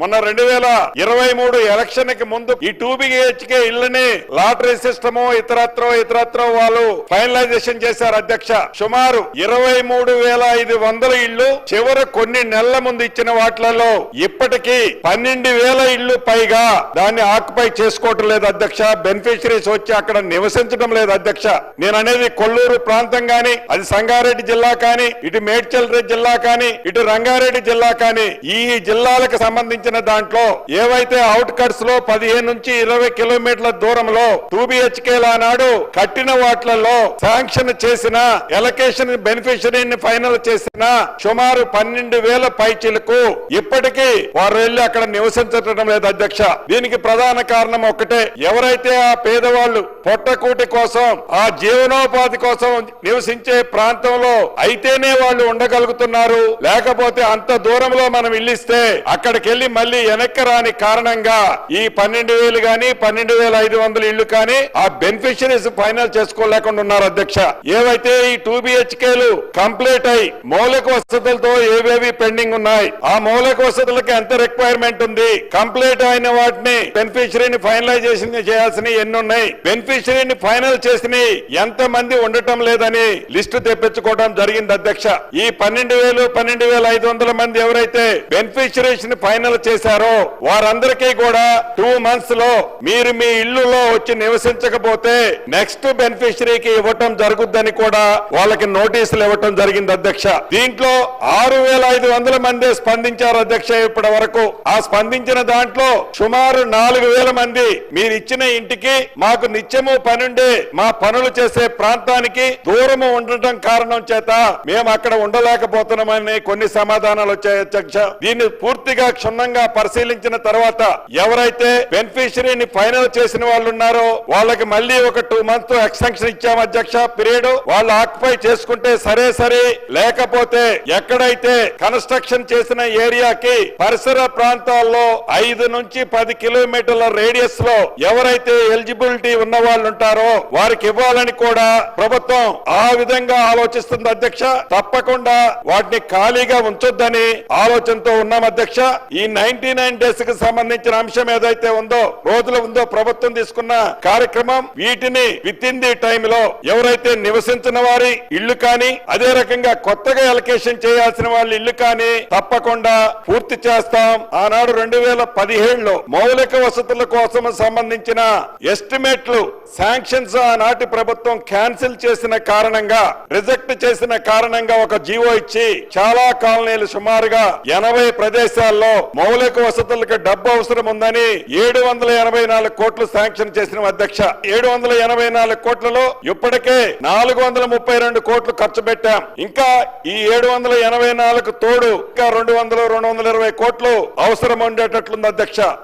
మొన్న 2023 ఎలక్షన్ కి ముందు ఈ 2BHK ఇళ్లని లాటరీ సిస్టమ్ ఇతరత్ర వాళ్ళు ఫైనలైజేషన్ చేశారు అధ్యక్ష. సుమారు 23,500 ఇళ్లు చివరి కొన్ని నెలల ముందు ఇచ్చిన వాటిలలో ఇప్పటికీ 12,000 ఇళ్లు పైగా దాన్ని ఆక్యుపై చేసుకోవటం లేదు అధ్యక్ష. బెనిఫిషరీస్ వచ్చి అక్కడ నివసించడం లేదు అధ్యక్ష. నేను అనేది కొల్లూరు ప్రాంతం గాని, అది సంగారెడ్డి జిల్లా కానీ, ఇటు మేడ్చల్ జిల్లా కానీ, ఇటు రంగారెడ్డి జిల్లా కానీ, ఈ జిల్లాలకు సంబంధించి దాంట్లో ఏవైతే అవుట్ కట్స్ లో 15 నుంచి 20 కిలోమీటర్ల దూరంలో 2BHK నాడు కట్టిన వాటిలలో శాంక్షన్ చేసిన ఎలకేషన్ బెనిఫిషరీని ఫైనల్ చేసిన సుమారు 12,000 పైచిలకు ఇప్పటికీ వారు వెళ్లి అక్కడ నివసించడం లేదు అధ్యక్ష. దీనికి ప్రధాన కారణం ఒక్కటే, ఎవరైతే ఆ పేదవాళ్లు పొట్టకూటి కోసం, ఆ జీవనోపాధి కోసం నివసించే ప్రాంతంలో అయితేనే వాళ్ళు ఉండగలుగుతున్నారు. లేకపోతే అంత దూరంలో మనం ఇల్లిస్తే అక్కడికి వెళ్లి మళ్ళీ వెనక్కి రాని కారణంగా ఈ 12,000 గాని 12,500 ఇళ్లు కానీ ఆ బెనిఫిషరీస్ ఫైనల్ చేసుకోలేకుండా ఉన్నారు అధ్యక్ష. ఏవైతే ఈ 2BHKలు కంప్లీట్ అయి మౌలిక వసతులతో ఏవేవి పెండింగ్ ఉన్నాయి, ఆ మౌలిక వసతులకు ఎంత రిక్వైర్మెంట్ ఉంది, కంప్లీట్ అయిన వాటిని బెనిఫిషరీని ఫైనలైజేషన్ చేయాల్సిన ఎన్ని ఉన్నాయి, బెనిఫిషరీని ఫైనల్ చేసిన ఎంత మంది ఉండటం లేదని లిస్టు తెప్పించుకోవడం జరిగింది అధ్యక్ష. ఈ 12,000 12,500 మంది ఎవరైతే బెనిఫిషరీస్ ని ఫైనల్ చేశారో వారందరికీ కూడా 2 months లో మీరు మీ ఇళ్లలో వచ్చి నివసించకపోతే నెక్స్ట్ బెనిఫిషరీకి ఇవ్వటం జరుగుద్దని కూడా వాళ్ళకి నోటీసులు ఇవ్వటం జరిగింది అధ్యక్ష. దీంట్లో 6,500 మంది స్పందించారు అధ్యక్ష ఇప్పటి వరకు. ఆ స్పందించిన దాంట్లో సుమారు 4,000 మంది మీరు ఇచ్చిన ఇంటికి మాకు నిత్యము పనుండే మా పనులు చేసే ప్రాంతానికి దూరము ఉండటం కారణం చేత మేము అక్కడ ఉండలేకపోతున్నామని కొన్ని సమాధానాలు వచ్చాయి అధ్యక్ష. దీన్ని పూర్తిగా క్షుణ్ణంగా పరిశీలించిన తర్వాత ఎవరైతే బెనిఫిషరీని ఫైనల్ చేసిన వాళ్ళు ఉన్నారో వాళ్ళకి మళ్ళీ ఒక 2 months ఎక్స్టెన్షన్ ఇచ్చాము అధ్యక్ష పీరియడ్. వాళ్ళు ఆక్యుపై చేసుకుంటే సరే, లేకపోతే ఎక్కడైతే కన్స్ట్రక్షన్ చేసిన ఏరియాకి పరిసర ప్రాంతాల్లో 5 నుంచి 10 కిలోమీటర్ల రేడియస్ లో ఎవరైతే ఎలిజిబిలిటీ ఉన్న వాళ్ళు ఉంటారో వారికి ఇవ్వాలని కూడా ప్రభుత్వం ఆ విధంగా ఆలోచిస్తుంది అధ్యక్ష. తప్పకుండా వాటిని ఖాళీగా ఉంచొద్దని ఆలోచనతో ఉన్నాం అధ్యక్ష. ఈ 99 days కి సంబంధించిన అంశం ఏదైతే రోజులు ఉందో ప్రభుత్వం తీసుకున్న కార్యక్రమం, వీటిని విత్ ఇన్ ది టైమ్ లో ఎవరైతే నివసించిన వారి ఇళ్లు కానీ, అదే రకంగా కొత్తగా ఎలకేషన్ చేయాల్సిన వాళ్ళ ఇళ్లు కానీ తప్పకుండా పూర్తి చేస్తాం. ఆనాడు 2017లో మౌలిక వసతుల కోసం సంబంధించిన ఎస్టిమేట్లు శాంక్షన్స్ ఆనాటి ప్రభుత్వం క్యాన్సిల్ చేసిన కారణంగా, రిజెక్ట్ చేసిన కారణంగా ఒక జీవో ఇచ్చి చాలా కాలనీలు సుమారుగా 80 ప్రదేశాల్లో మౌలిక వసతులకు డబ్బు అవసరం ఉందని 784 కోట్లు శాంక్షన్ చేసిన అధ్యక్ష. 784 కోట్లలో ఇప్పటికే 432 కోట్లు ఖర్చు పెట్టాం. ఇంకా ఈ 784 తోడు ఇంకా 220 కోట్లు అవసరం ఉండేటట్లుంది అధ్యక్ష.